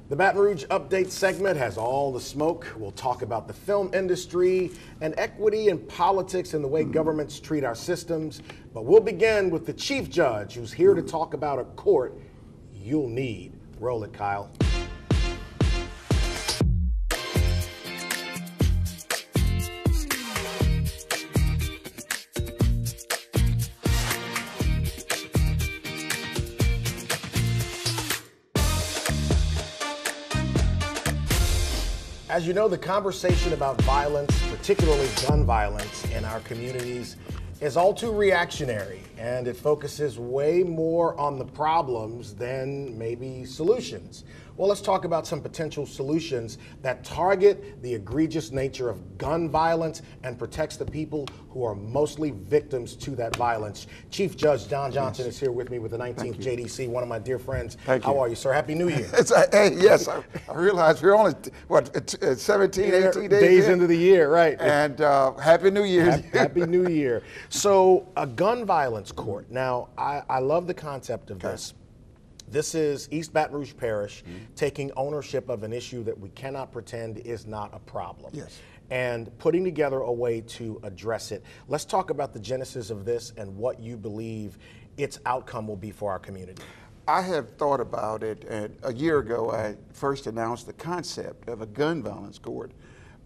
The Baton Rouge Update segment has all the smoke. We'll talk about the film industry and equity and politics and the way governments treat our systems. But we'll begin with the Chief Judge, who's here to talk about a court you'll need. Roll it, Kyle. As you know, the conversation about violence, particularly gun violence in our communities, is all too reactionary, and it focuses way more on the problems than maybe solutions. Well, let's talk about some potential solutions that target the egregious nature of gun violence and protects the people who are mostly victims to that violence. Chief Judge John Johnson is here with me with the 19th JDC, one of my dear friends. How are you, sir? Happy New Year. Hey, yes, I realize we're only, 17, 18 days into the year, right. And Happy New Year. Happy New Year. So, a gun violence court. Now, I love the concept of this. This is East Baton Rouge Parish taking ownership of an issue that we cannot pretend is not a problem. Yes. And putting together a way to address it. Let's talk about the genesis of this and what you believe its outcome will be for our community. I have thought about it, and a year ago I first announced the concept of a gun violence court.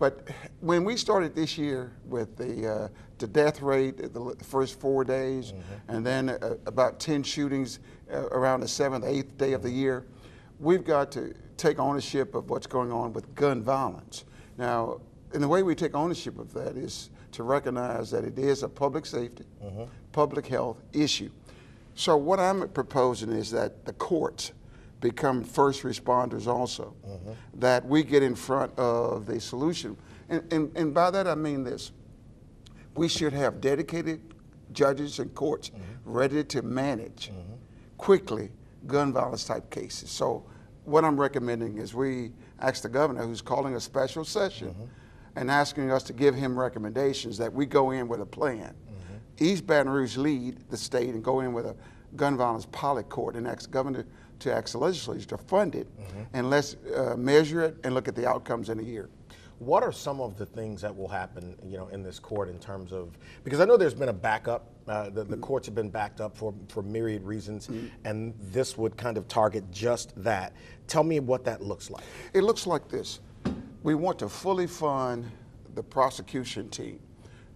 But when we started this year with the death rate, the first 4 days, and then about 10 shootings around the 7th, 8th day of the year, we've got to take ownership of what's going on with gun violence. Now, and the way we take ownership of that is to recognize that it is a public safety, public health issue. So what I'm proposing is that the courts become first responders also, that we get in front of the solution. And by that I mean this: we should have dedicated judges and courts ready to manage quickly gun violence type cases. So what I'm recommending is we ask the governor, who's calling a special session, and asking us to give him recommendations, that we go in with a plan. East Baton Rouge lead the state and go in with a gun violence pilot court and ask the governor to ask the legislature to fund it, and let's measure it and look at the outcomes in a year. What are some of the things that will happen, in this court in terms of, because I know there's been a backup, the courts have been backed up for myriad reasons, and this would kind of target just that. Tell me what that looks like. It looks like this. We want to fully fund the prosecution team,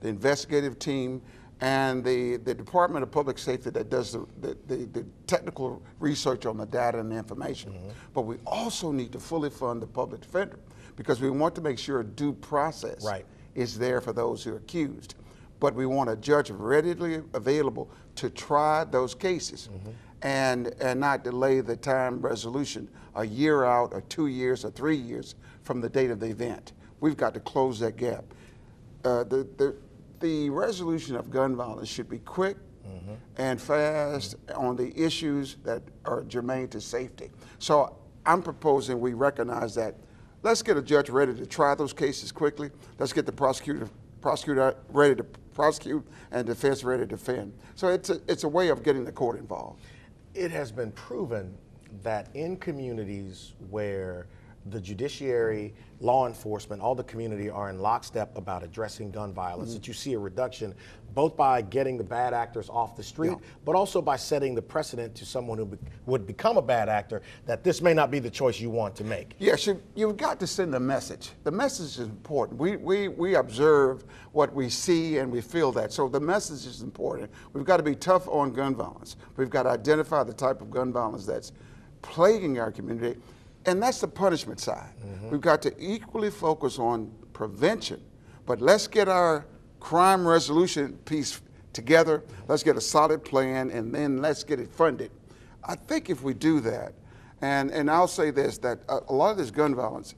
the investigative team, and the Department of Public Safety that does the technical research on the data and the information. But we also need to fully fund the public defender, because we want to make sure due process is there for those who are accused. But we want a judge readily available to try those cases and not delay the time resolution a year out or 2 years or 3 years from the date of the event. We've got to close that gap. The resolution of gun violence should be quick and fast on the issues that are germane to safety. So I'm proposing we recognize that. Let's get a judge ready to try those cases quickly. Let's get the prosecutor ready to prosecute and defense ready to defend. So it's a way of getting the court involved. It has been proven that in communities where the judiciary, law enforcement, all the community are in lockstep about addressing gun violence, that you see a reduction both by getting the bad actors off the street, but also by setting the precedent to someone who would become a bad actor that this may not be the choice you want to make. Yes, you've got to send a message. The message is important. We observe what we see and we feel that. So the message is important. We've got to be tough on gun violence. We've got to identify the type of gun violence that's plaguing our community. And that's the punishment side. We've got to equally focus on prevention, but let's get our crime resolution piece together. Let's get a solid plan, and then let's get it funded. I think if we do that, and I'll say this, that a lot of this gun violence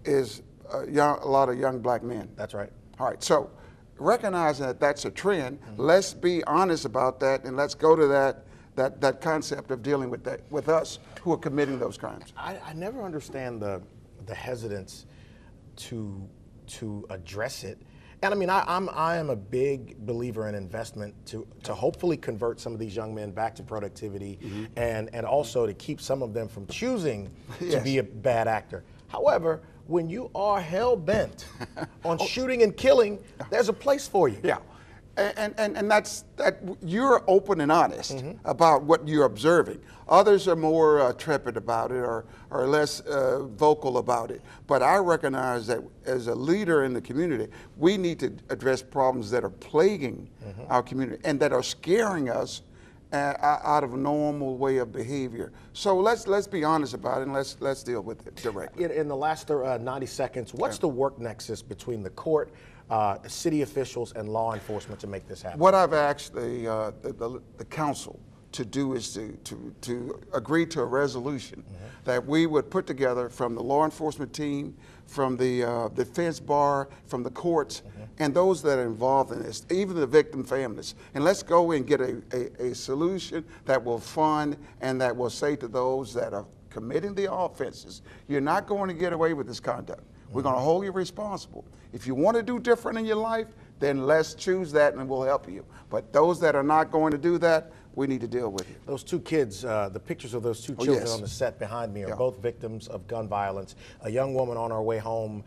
is a lot of young black men. That's right. All right, so recognizing that that's a trend, let's be honest about that, and let's go to that concept of dealing with that, with us who are committing those crimes. I never understand the hesitance to address it And I mean, I am a big believer in investment to hopefully convert some of these young men back to productivity, and also to keep some of them from choosing to be a bad actor. However, when you are hell-bent on shooting and killing, there's a place for you. Yeah. And that's that you're open and honest about what you're observing. Others are more trepid about it or less vocal about it. But I recognize that as a leader in the community, we need to address problems that are plaguing our community and that are scaring us out of a normal way of behavior. So let's be honest about it, and let's deal with it directly. In the last 90 seconds, what's the work nexus between the court, city officials, and law enforcement to make this happen? What I've asked the council to do is to agree to a resolution that we would put together from the law enforcement team, from the defense bar, from the courts, and those that are involved in this, even the victim families. And let's go and get a solution that will fund and that will say to those that are committing the offenses, you're not going to get away with this conduct. We're going to hold you responsible. If you want to do different in your life, then let's choose that and we'll help you. But those that are not going to do that, we need to deal with it. Those two kids, the pictures of those two children on the set behind me are both victims of gun violence. A young woman on her way home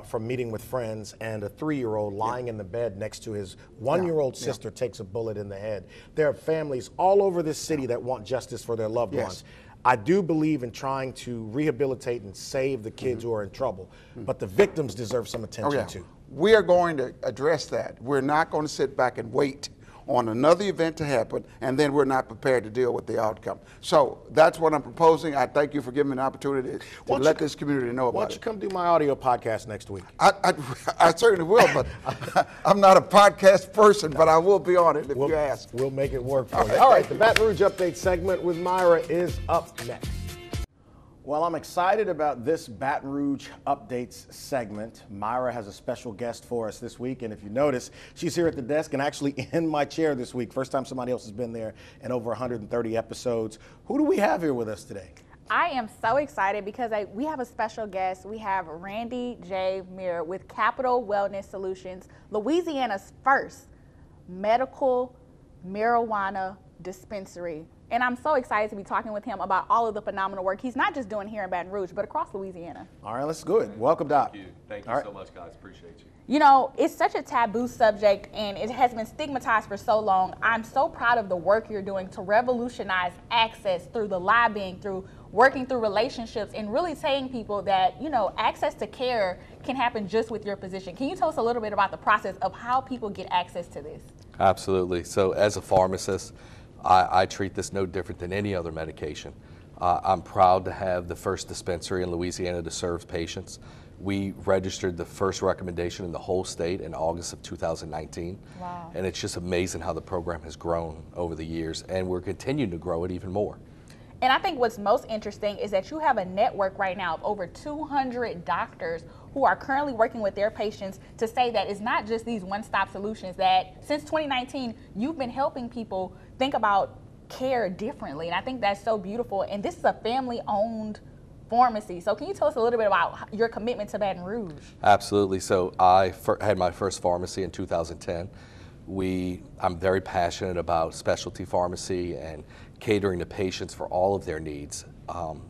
from meeting with friends, and a 3-year-old lying in the bed next to his 1-year-old sister takes a bullet in the head. There are families all over this city that want justice for their loved ones. I do believe in trying to rehabilitate and save the kids who are in trouble, but the victims deserve some attention too. We are going to address that. We're not going to sit back and wait on another event to happen, and then we're not prepared to deal with the outcome. So that's what I'm proposing. I thank you for giving me an opportunity to let this community know about it. Why don't you come do my audio podcast next week? I certainly will, but I'm not a podcast person, but I will be on it if you ask. We'll make it work for you. All right, the Baton Rouge Update segment with Myra is up next. Well, I'm excited about this Baton Rouge Updates segment. Myra has a special guest for us this week, and if you notice, she's here at the desk and actually in my chair this week. First time somebody else has been there in over 130 episodes. Who do we have here with us today? I am so excited because we have a special guest. We have Randy J. Muir with Capital Wellness Solutions, Louisiana's first medical marijuana dispensary. And I'm so excited to be talking with him about all of the phenomenal work he's not just doing here in Baton Rouge, but across Louisiana. All right, let's go. Welcome, Doc. Thank you so much, guys. Appreciate you. You know, it's such a taboo subject, and it has been stigmatized for so long. I'm so proud of the work you're doing to revolutionize access through the lobbying, through working through relationships, and really saying people that, you know, access to care can happen just with your physician. Can you tell us a little bit about the process of how people get access to this? Absolutely. So as a pharmacist, I treat this no different than any other medication. I'm proud to have the first dispensary in Louisiana to serve patients. We registered the first recommendation in the whole state in August of 2019. Wow. And it's just amazing how the program has grown over the years, and we're continuing to grow it even more. And I think what's most interesting is that you have a network right now of over 200 doctors who are currently working with their patients to say that it's not just these one-stop solutions, that since 2019, you've been helping people think about care differently. And I think that's so beautiful. And this is a family-owned pharmacy. So can you tell us a little bit about your commitment to Baton Rouge? Absolutely. So I had my first pharmacy in 2010. I'm very passionate about specialty pharmacy and catering to patients for all of their needs.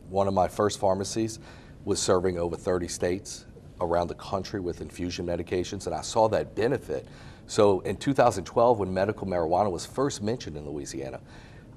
One of my first pharmacies was serving over 30 states around the country with infusion medications, and I saw that benefit. So in 2012, when medical marijuana was first mentioned in Louisiana,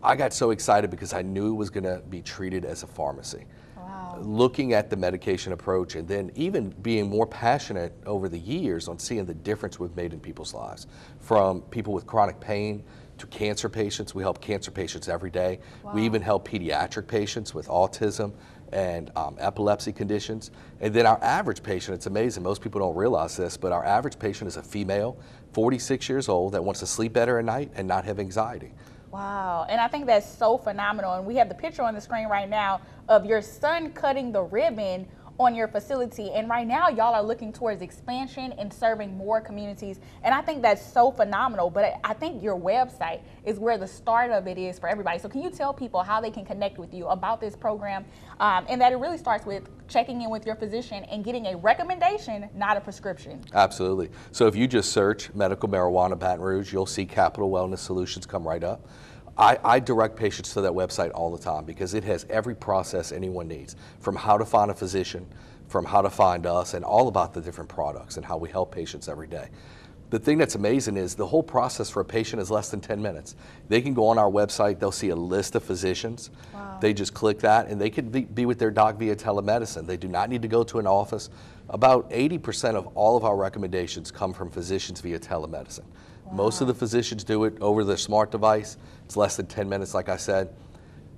I got so excited because I knew it was going to be treated as a pharmacy. Wow. Looking at the medication approach, and then even being more passionate over the years on seeing the difference we've made in people's lives. From people with chronic pain to cancer patients. We help cancer patients every day. Wow. We even help pediatric patients with autism and epilepsy conditions. And then our average patient, it's amazing, most people don't realize this, but our average patient is a female, 46 years old, that wants to sleep better at night and not have anxiety. Wow, and I think that's so phenomenal. And we have the picture on the screen right now of your son cutting the ribbon on your facility. And right now, y'all are looking towards expansion and serving more communities. And I think that's so phenomenal. But I think your website is where the start of it is for everybody. So can you tell people how they can connect with you about this program? And that it really starts with checking in with your physician and getting a recommendation, not a prescription. Absolutely. So if you just search medical marijuana Baton Rouge, you'll see Capital Wellness Solutions come right up. I direct patients to that website all the time because it has every process anyone needs, from how to find a physician, from how to find us, and all about the different products and how we help patients every day. The thing that's amazing is the whole process for a patient is less than 10 minutes. They can go on our website, they'll see a list of physicians. Wow. They just click that and they can be with their doc via telemedicine. They do not need to go to an office. About 80% of all of our recommendations come from physicians via telemedicine. Wow. Most of the physicians do it over their smart device. It's less than 10 minutes, like I said.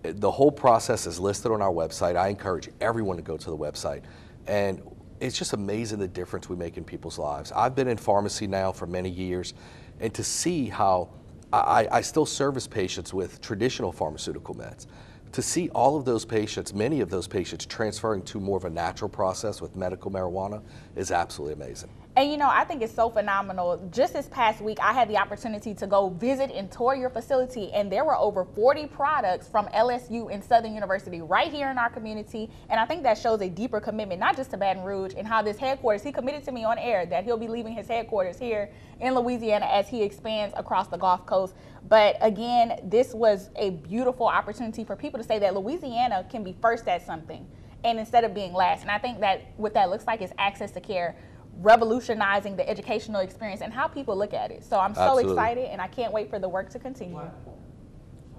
The whole process is listed on our website. I encourage everyone to go to the website. And it's just amazing the difference we make in people's lives. I've been in pharmacy now for many years, and to see how I still service patients with traditional pharmaceutical meds, to see all of those patients, many of those patients transferring to more of a natural process with medical marijuana is absolutely amazing. And you know, I think it's so phenomenal. Just this past week, I had the opportunity to go visit and tour your facility, and there were over 40 products from LSU and Southern University right here in our community. And I think that shows a deeper commitment, not just to Baton Rouge and how this headquarters, he committed to me on air that he'll be leaving his headquarters here in Louisiana as he expands across the Gulf Coast. But again, this was a beautiful opportunity for people to say that Louisiana can be first at something, and instead of being last. And I think that what that looks like is access to care, revolutionizing the educational experience and how people look at it. So I'm so excited, and I can't wait for the work to continue.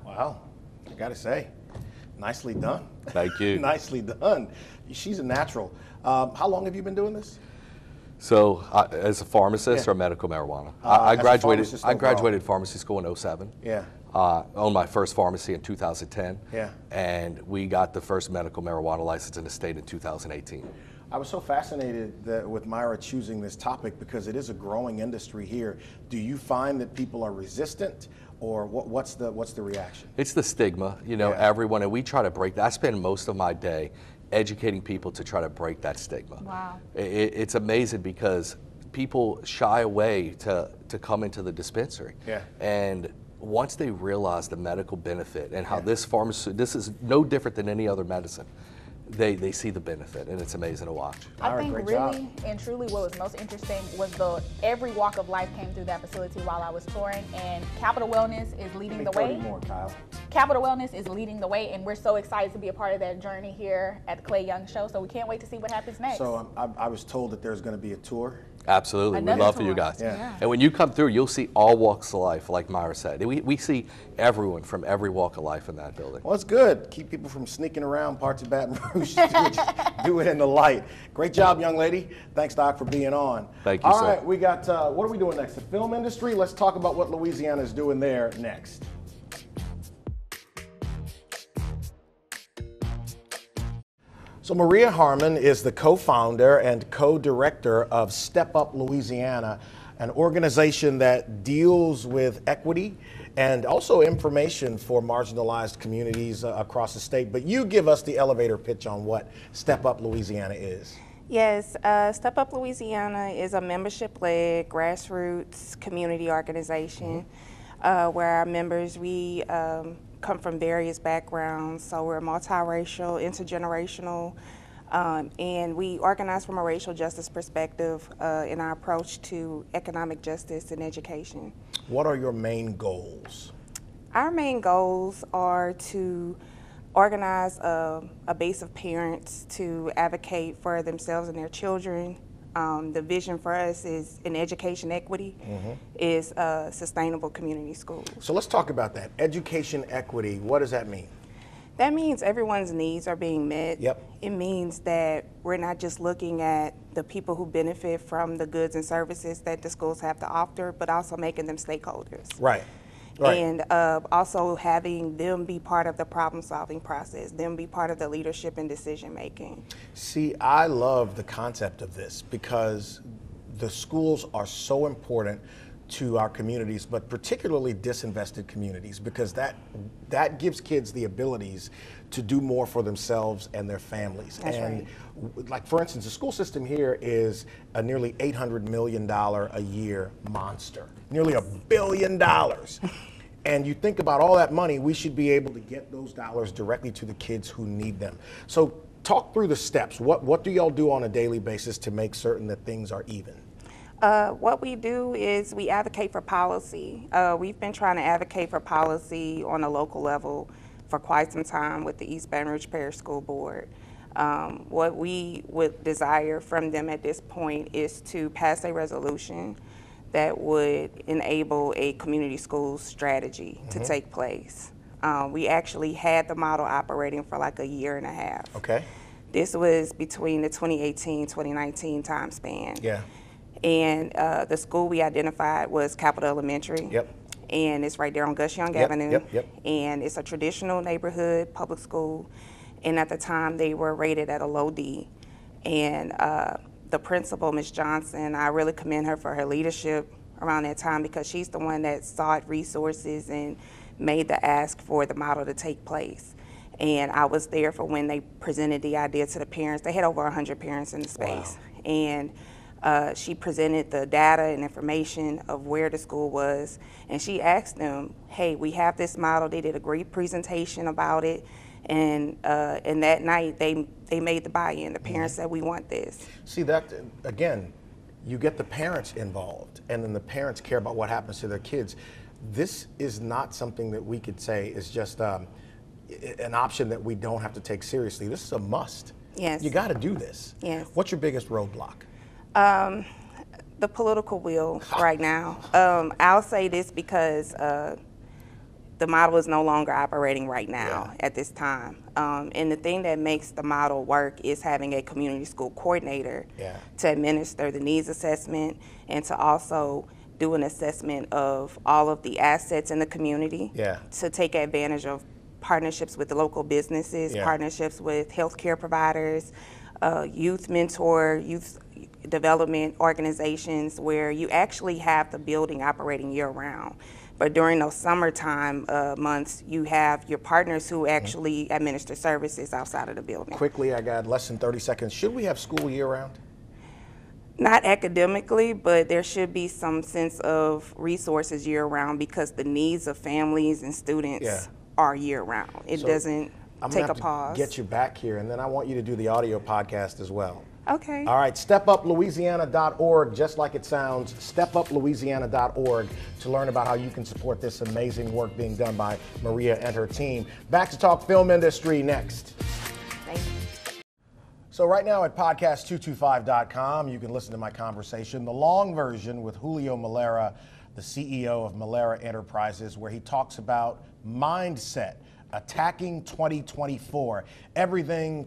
Wow, I gotta say, nicely done. Thank you. Nicely done. She's a natural. How long have you been doing this? So as a pharmacist, or medical marijuana? I graduated pharmacy school in 07. Yeah. Owned my first pharmacy in 2010. Yeah. And we got the first medical marijuana license in the state in 2018. I was so fascinated with Myra choosing this topic because it is a growing industry here. Do you find that people are resistant, or what's the reaction? It's the stigma, you know, everyone, and we try to break that. I spend most of my day educating people to try to break that stigma. Wow. It's amazing because people shy away to come into the dispensary. Yeah. And once they realize the medical benefit and how this is no different than any other medicine, they see the benefit, and it's amazing to watch. I think really and truly what was most interesting was every walk of life came through that facility while I was touring, and Capital Wellness is leading the way. More, Kyle. Capital Wellness is leading the way, and we're so excited to be a part of that journey here at the Clay Young Show, so we can't wait to see what happens next. So I was told that there's going to be a tour. Absolutely. We'd love for you guys. Yeah. And when you come through, you'll see all walks of life, like Myra said. We see everyone from every walk of life in that building. Well, it's good. Keep people from sneaking around parts of Baton Rouge. Do it in the light. Great job, young lady. Thanks, Doc, for being on. Thank you, sir. All right, we got, what are we doing next? The film industry? Let's talk about what Louisiana is doing there next. So Maria Harmon is the co-founder and co-director of Step Up Louisiana, an organization that deals with equity and also information for marginalized communities across the state. But you give us the elevator pitch on what Step Up Louisiana is. Yes, Step Up Louisiana is a membership-led grassroots community organization where our members, we come from various backgrounds, so we're multiracial, intergenerational, and we organize from a racial justice perspective in our approach to economic justice and education. What are your main goals? Our main goals are to organize a base of parents to advocate for themselves and their children. The vision for us is in education equity, is sustainable community schools. So let's talk about that. Education equity, what does that mean? That means everyone's needs are being met. Yep. It means that we're not just looking at the people who benefit from the goods and services that the schools have to offer, but also making them stakeholders. Right. Right. And also having them be part of the problem-solving process, them be part of the leadership and decision-making. See, I love the concept of this because the schools are so important to our communities, but particularly disinvested communities, because that gives kids the abilities to do more for themselves and their families. That's and right. like, for instance, the school system here is a nearly $800 million a year monster, nearly $1 billion. And you think about all that money, we should be able to get those dollars directly to the kids who need them. So talk through the steps. What do y'all do on a daily basis to make certain that things are even? What we do is we advocate for policy. We've been trying to advocate for policy on a local level for quite some time with the East Baton Rouge Parish School Board. What we would desire from them at this point is to pass a resolution that would enable a community school strategy to take place. We actually had the model operating for like a year and a half. Okay. This was between the 2018-2019 time span. Yeah. And the school we identified was Capital Elementary. Yep. And it's right there on Gus Young Yep, Avenue. yep. And it's a traditional neighborhood public school. And at the time, they were rated at a low D. And the principal, Ms. Johnson, I really commend her for her leadership around that time, because she's the one that sought resources and made the ask for the model to take place. And I was there for when they presented the idea to the parents. They had over 100 parents in the space. Wow. And she presented the data and information of where the school was, and she asked them, hey, we have this model. They did a great presentation about it, and that night they made the buy-in. The parents said, we want this. See, that, again, you get the parents involved, and then the parents care about what happens to their kids. This is not something that we could say is just an option that we don't have to take seriously. This is a must. Yes. You got to do this. Yes. What's your biggest roadblock? The political will right now. I'll say this because the model is no longer operating right now at this time. And the thing that makes the model work is having a community school coordinator to administer the needs assessment and to also do an assessment of all of the assets in the community to take advantage of partnerships with the local businesses, partnerships with healthcare providers, youth mentor, youth development organizations, where you actually have the building operating year-round. But during those summertime months, you have your partners who actually administer services outside of the building. Quickly, I got less than 30 seconds. Should we have school year-round? Not academically, but there should be some sense of resources year-round, because the needs of families and students are year-round. It doesn't take a pause. Get you back here, and then I want you to do the audio podcast as well. Okay. All right, stepuplouisiana.org, just like it sounds, stepuplouisiana.org, to learn about how you can support this amazing work being done by Maria and her team. Back to talk film industry next. Thank you. So right now at podcast225.com, you can listen to my conversation, the long version with Julio Malera, the CEO of Malera Enterprises, where he talks about mindset, attacking 2024, everything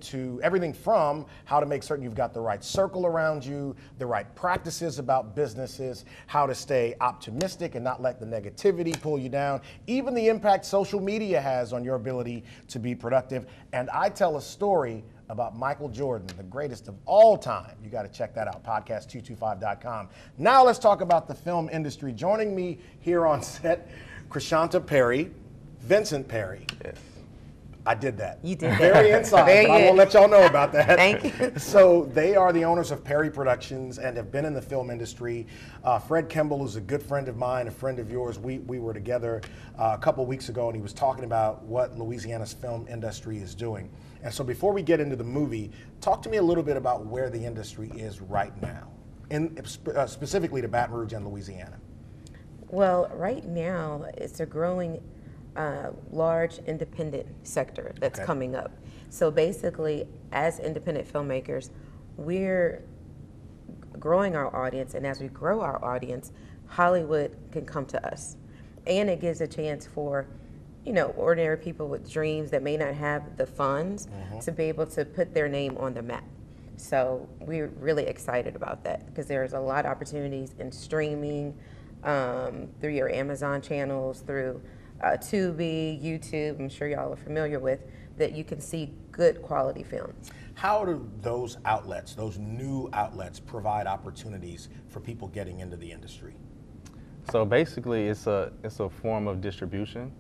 from how to make certain you've got the right circle around you, the right practices about businesses, how to stay optimistic and not let the negativity pull you down, even the impact social media has on your ability to be productive. And I tell a story about Michael Jordan, the greatest of all time. You got to check that out, podcast225.com. Now let's talk about the film industry. Joining me here on set, Krishanta Perry, Vincent Perry. Yes. I did that. You did that. Very inside, Very but I good. won't let y'all know about that. Thank you. So they are the owners of Perry Productions and have been in the film industry. Fred Kimball is a good friend of mine, a friend of yours. We were together a couple weeks ago, and he was talking about what Louisiana's film industry is doing. And so before we get into the movie, talk to me a little bit about where the industry is right now, specifically to Baton Rouge and Louisiana. Well, right now, it's a growing large independent sector that's coming up. So basically, as independent filmmakers, we're growing our audience, and as we grow our audience, Hollywood can come to us. And it gives a chance for, you know, ordinary people with dreams that may not have the funds to be able to put their name on the map. So we're really excited about that, because there's a lot of opportunities in streaming, through your Amazon channels, through Tubi, YouTube, I'm sure y'all are familiar with, that you can see good quality films. How do those outlets, those new outlets, provide opportunities for people getting into the industry? So basically, it's a form of distribution.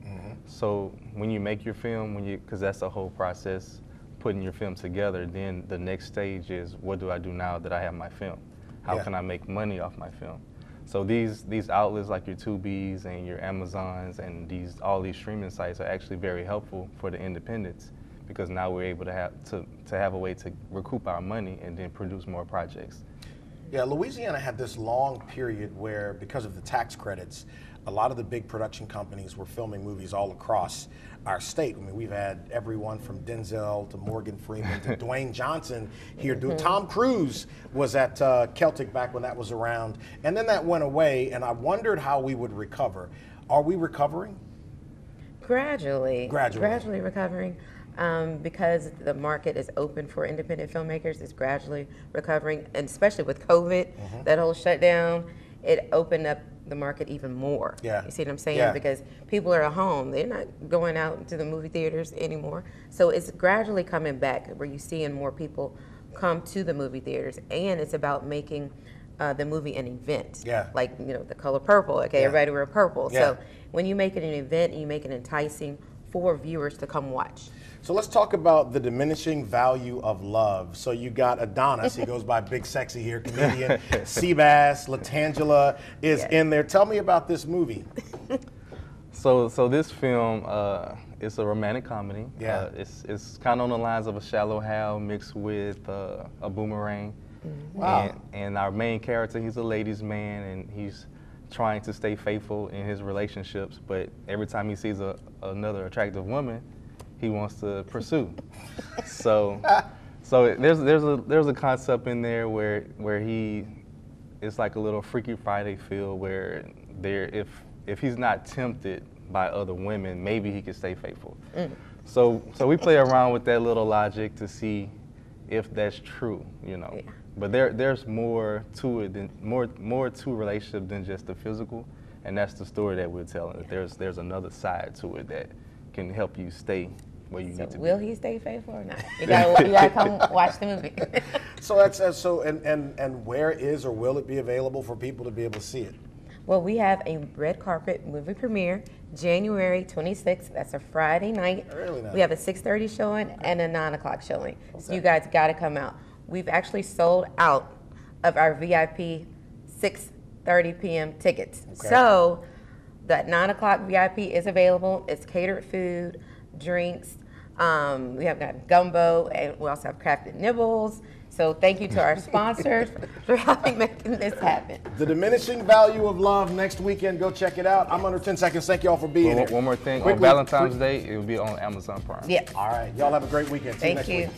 So when you make your film, because that's the whole process, putting your film together, then the next stage is, what do I do now that I have my film? How can I make money off my film? So these outlets like your Tubi's and your Amazons and all these streaming sites are actually very helpful for the independents, because now we're able to have a way to recoup our money and then produce more projects. Yeah, Louisiana had this long period where, because of the tax credits, a lot of the big production companies were filming movies all across our state. I mean, we've had everyone from Denzel to Morgan Freeman to Dwayne Johnson here. Tom Cruise was at Celtic back when that was around, and then that went away, and I wondered how we would recover. Are we recovering? Gradually recovering. Because the market is open for independent filmmakers, it's gradually recovering, and especially with COVID, that whole shutdown, it opened up the market even more. Yeah. You see what I'm saying? Yeah. Because people are at home, they're not going out to the movie theaters anymore. So it's gradually coming back, where you're seeing more people come to the movie theaters, and it's about making the movie an event. Yeah. Like, you know, The Color Purple, okay, everybody wear purple. Yeah. So when you make it an event, you make it enticing for viewers to come watch. So let's talk about the diminishing value of love. So you got Adonis, he goes by Big Sexy here, comedian. Seabass, Latangela is in there. Tell me about this movie. So this film, it's a romantic comedy. Yeah. It's kind of on the lines of a Shallow Hal mixed with a Boomerang. Wow. And our main character, he's a ladies' man, and he's trying to stay faithful in his relationships, but every time he sees another attractive woman, he wants to pursue. So there's a concept in there where it's like a little Freaky Friday feel, where if he's not tempted by other women, maybe he can stay faithful. So we play around with that little logic to see if that's true, you know. Yeah. But there's more to it than more to relationship than just the physical, and that's the story that we're telling. There's another side to it that can help you stay where you need to be. Will he stay faithful or not? You gotta come watch the movie. So and where is or will it be available for people to be able to see it? Well, we have a red carpet movie premiere, January 26th. That's a Friday night. Early night. We have a 6:30 showing and a 9 o'clock showing. Okay. So you guys got to come out. We've actually sold out of our VIP 6:30 p.m. tickets. Okay. So that 9 o'clock VIP is available. It's catered food, drinks. We have got gumbo, and we also have crafted nibbles. So thank you to our sponsors for helping making this happen. The Diminishing Value of Love next weekend. Go check it out. I'm under 10 seconds. Thank you all for being here. One more thing. On Valentine's Day, it will be on Amazon Prime. Yes. All right. Y'all have a great weekend. See you next week.